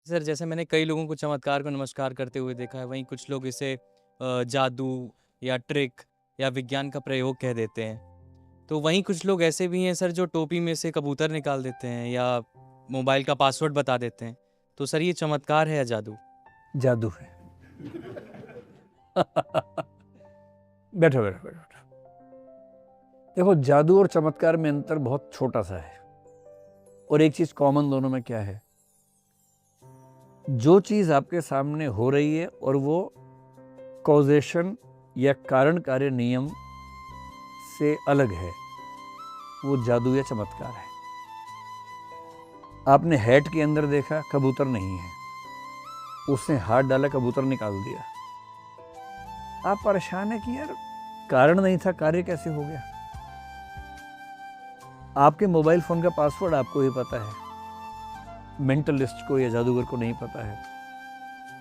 Sir, जैसे मैंने कई लोगों को चमत्कार को नमस्कार करते हुए देखा है, वहीं कुछ लोग इसे जादू या ट्रिक या विज्ञान का प्रयोग कह देते हैं। तो वहीं कुछ लोग ऐसे भी हैं सर जो टोपी में से कबूतर निकाल देते हैं या मोबाइल का पासवर्ड बता देते हैं। तो सर ये चमत्कार है या जादू? जादू है। बैठो बैठो बैठो बैठो। देखो, जादू और चमत्कार में अंतर बहुत छोटा सा है, और एक चीज कॉमन दोनों में क्या है? जो चीज आपके सामने हो रही है और वो कॉजेशन या कारण कार्य नियम से अलग है, वो जादू या चमत्कार है। आपने हैट के अंदर देखा, कबूतर नहीं है, उसने हाथ डाला, कबूतर निकाल दिया। आप परेशान है कि यार कारण नहीं था, कार्य कैसे हो गया? आपके मोबाइल फोन का पासवर्ड आपको ही पता है, मेंटलिस्ट को या जादूगर को नहीं पता है,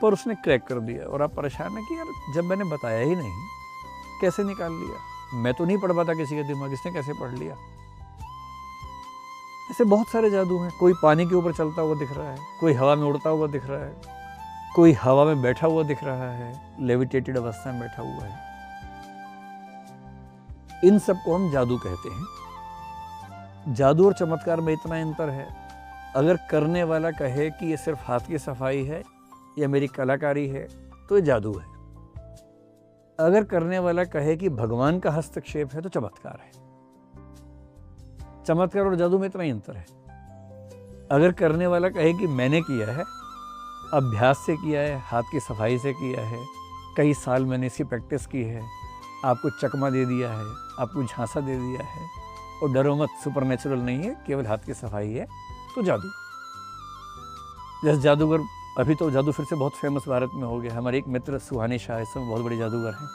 पर उसने क्रैक कर दिया और आप परेशान है कि यार जब मैंने बताया ही नहीं, कैसे निकाल लिया? मैं तो नहीं पढ़ पाता किसी का दिमाग, इसने कैसे पढ़ लिया? ऐसे बहुत सारे जादू हैं। कोई पानी के ऊपर चलता हुआ दिख रहा है, कोई हवा में उड़ता हुआ दिख रहा है, कोई हवा में बैठा हुआ दिख रहा है, लेविटेटेड अवस्था में बैठा हुआ है। इन सब को हम जादू कहते हैं। जादू और चमत्कार में इतना अंतर है, अगर करने वाला कहे कि ये सिर्फ हाथ की सफाई है या मेरी कलाकारी है तो ये जादू है। अगर करने वाला कहे कि भगवान का हस्तक्षेप है तो चमत्कार है। चमत्कार और जादू में इतना ही अंतर है। अगर करने वाला कहे कि मैंने किया है, अभ्यास से किया है, हाथ की सफाई से किया है, कई साल मैंने इसकी प्रैक्टिस की है, आपको चकमा दे दिया है, आपको झांसा दे दिया है, और डरो मत, सुपरनेचुरल नहीं है, केवल हाथ की सफाई है, तो जादू। जैसे जादूगर, अभी तो जादू फिर से बहुत फेमस भारत में हो गया। हमारे एक मित्र सुहानी शाह इस समय बहुत बड़े जादूगर हैं,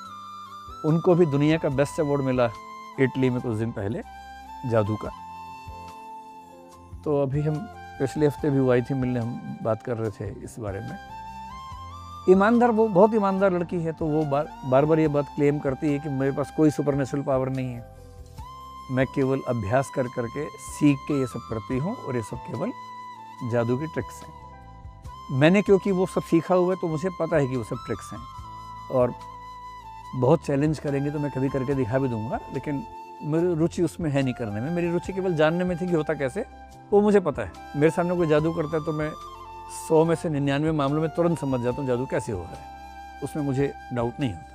उनको भी दुनिया का बेस्ट अवार्ड मिला इटली में कुछ दिन पहले जादू का। तो अभी हम पिछले हफ्ते भी वो आई थी मिलने, हम बात कर रहे थे इस बारे में। ईमानदार, वो बहुत ईमानदार लड़की है, तो वो बार बार ये बात क्लेम करती है कि मेरे पास कोई सुपरनेचुरल पावर नहीं है, मैं केवल अभ्यास कर करके सीख के ये सब करती हूँ, और ये सब केवल जादू की ट्रिक्स हैं। मैंने, क्योंकि वो सब सीखा हुआ है, तो मुझे पता है कि वो सब ट्रिक्स हैं, और बहुत चैलेंज करेंगे तो मैं कभी करके दिखा भी दूंगा, लेकिन मेरी रुचि उसमें है नहीं करने में। मेरी रुचि केवल जानने में थी कि होता कैसे, वो मुझे पता है। मेरे सामने कोई जादू करता है तो मैं 100 में से 99 मामलों में तुरंत समझ जाता हूँ जादू कैसे हो रहा है, उसमें मुझे डाउट नहीं होता।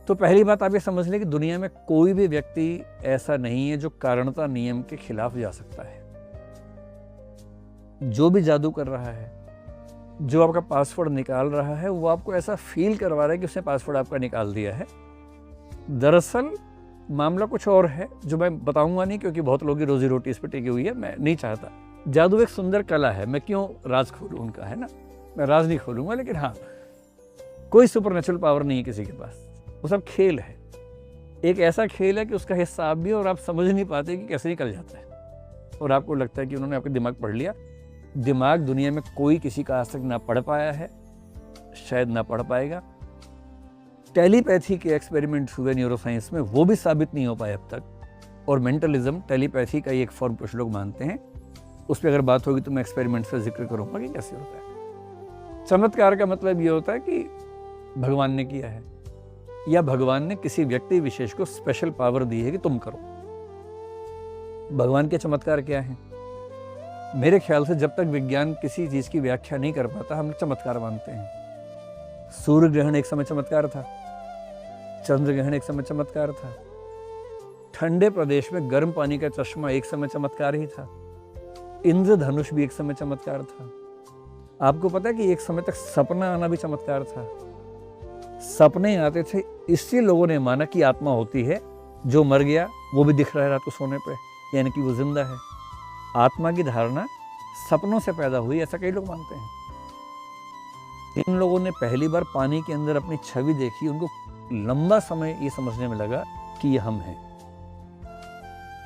तो पहली बात आप ये समझ लें कि दुनिया में कोई भी व्यक्ति ऐसा नहीं है जो कारणता नियम के खिलाफ जा सकता है। जो भी जादू कर रहा है, जो आपका पासवर्ड निकाल रहा है, वो आपको ऐसा फील करवा रहा है कि उसने पासवर्ड आपका निकाल दिया है। दरअसल मामला कुछ और है जो मैं बताऊंगा नहीं, क्योंकि बहुत लोगों की रोजी रोटी इस पर टिकी हुई है, मैं नहीं चाहता। जादू एक सुंदर कला है, मैं क्यों राज खोलूं उनका, है ना? मैं राज नहीं खोलूंगा, लेकिन हाँ, कोई सुपरनेचुरल पावर नहीं है किसी के पास, वो सब खेल है। एक ऐसा खेल है कि उसका हिस्सा आप भी, और आप समझ नहीं पाते कि कैसे निकल जाता है, और आपको लगता है कि उन्होंने आपका दिमाग पढ़ लिया। दिमाग दुनिया में कोई किसी का आज तक ना पढ़ पाया है, शायद ना पढ़ पाएगा। टेलीपैथी के एक्सपेरिमेंट्स हुए न्यूरोसाइंस में, वो भी साबित नहीं हो पाए अब तक। और मेंटलिज्म टेलीपैथी का ही एक फॉर्म कुछ लोग मानते हैं। उस पर अगर बात होगी तो मैं एक्सपेरिमेंट्स का जिक्र करूंगा कि कैसे होता है। चमत्कार का मतलब ये होता है कि भगवान ने किया है, या भगवान ने किसी व्यक्ति विशेष को स्पेशल पावर दी है कि तुम करो। भगवान के चमत्कार क्या है? मेरे ख्याल से जब तक विज्ञान किसी चीज की व्याख्या नहीं कर पाता, हम चमत्कार मानते हैं। सूर्य ग्रहण एक समय चमत्कार था, चंद्र ग्रहण एक समय चमत्कार था, ठंडे प्रदेश में गर्म पानी का चश्मा एक समय चमत्कार ही था, इंद्रधनुष भी एक समय चमत्कार था। आपको पता है कि एक समय तक सपना आना भी चमत्कार था। सपने आते थे, इसलिए लोगों ने माना कि आत्मा होती है, जो मर गया वो भी दिख रहा है रात को सोने पे, यानी कि वो जिंदा है। आत्मा की धारणा सपनों से पैदा हुई, ऐसा कई लोग मानते हैं। इन लोगों ने पहली बार पानी के अंदर अपनी छवि देखी, उनको लंबा समय ये समझने में लगा कि ये हम हैं।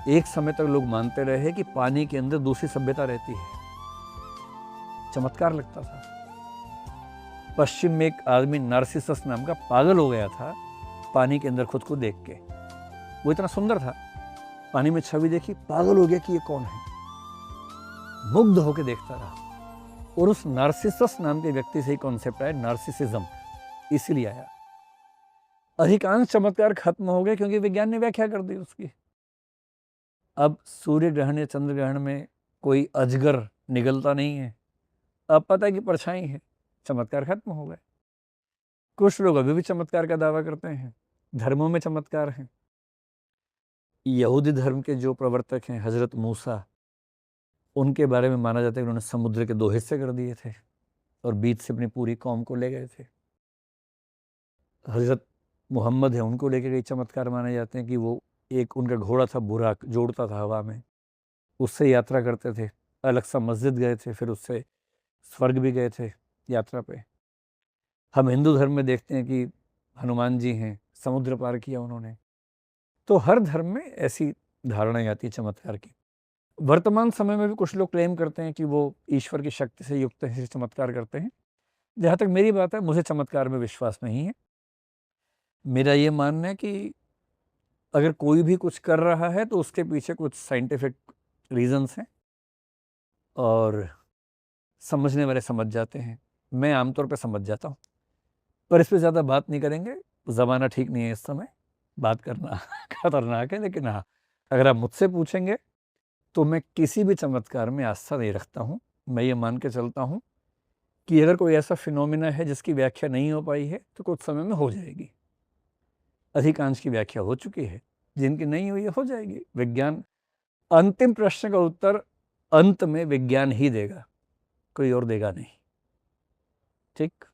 एक समय तक लोग मानते रहे कि पानी के अंदर दूसरी सभ्यता रहती है, चमत्कार लगता था। पश्चिम में एक आदमी नार्सिसस नाम का पागल हो गया था पानी के अंदर खुद को देख के। वो इतना सुंदर था, पानी में छवि देखी, पागल हो गया कि ये कौन है, मुग्ध होकर देखता रहा। और उस नार्सिसस नाम के व्यक्ति से ही कॉन्सेप्ट आया नार्सिसिज्म, इसीलिए आया। अधिकांश चमत्कार खत्म हो गए क्योंकि विज्ञान ने व्याख्या कर दी उसकी। अब सूर्य ग्रहण या चंद्र ग्रहण में कोई अजगर निगलता नहीं है, अब पता है कि परछाई है, चमत्कार खत्म हो गए। कुछ लोग अभी भी चमत्कार का दावा करते हैं, धर्मों में चमत्कार हैं। यहूदी धर्म के जो प्रवर्तक हैं हजरत मूसा, उनके बारे में माना जाता है कि उन्होंने समुद्र के 2 हिस्से कर दिए थे और बीच से अपनी पूरी कौम को ले गए थे। हजरत मोहम्मद है, उनको लेकर कई चमत्कार माने जाते हैं कि वो एक उनका घोड़ा था बुराक, जोड़ता था हवा में, उससे यात्रा करते थे। अलग सा मस्जिद गए थे, फिर उससे स्वर्ग भी गए थे यात्रा पे। हम हिंदू धर्म में देखते हैं कि हनुमान जी हैं, समुद्र पार किया उन्होंने। तो हर धर्म में ऐसी धारणाएं आती है चमत्कार की। वर्तमान समय में भी कुछ लोग क्लेम करते हैं कि वो ईश्वर की शक्ति से युक्त है, चमत्कार करते हैं। जहाँ तक मेरी बात है, मुझे चमत्कार में विश्वास नहीं है। मेरा ये मानना है कि अगर कोई भी कुछ कर रहा है तो उसके पीछे कुछ साइंटिफिक रीजंस हैं और समझने वाले समझ जाते हैं। मैं आमतौर पे समझ जाता हूँ, पर इस पे ज़्यादा बात नहीं करेंगे, ज़माना ठीक नहीं है इस समय बात करना खतरनाक है। लेकिन हाँ, अगर आप मुझसे पूछेंगे तो मैं किसी भी चमत्कार में आस्था नहीं रखता हूँ। मैं ये मान के चलता हूँ कि अगर कोई ऐसा फिनोमिना है जिसकी व्याख्या नहीं हो पाई है तो कुछ समय में हो जाएगी। अधिकांश की व्याख्या हो चुकी है, जिनकी नहीं हुई है हो जाएगी। विज्ञान अंतिम प्रश्न का उत्तर अंत में विज्ञान ही देगा, कोई और देगा नहीं। ठीक।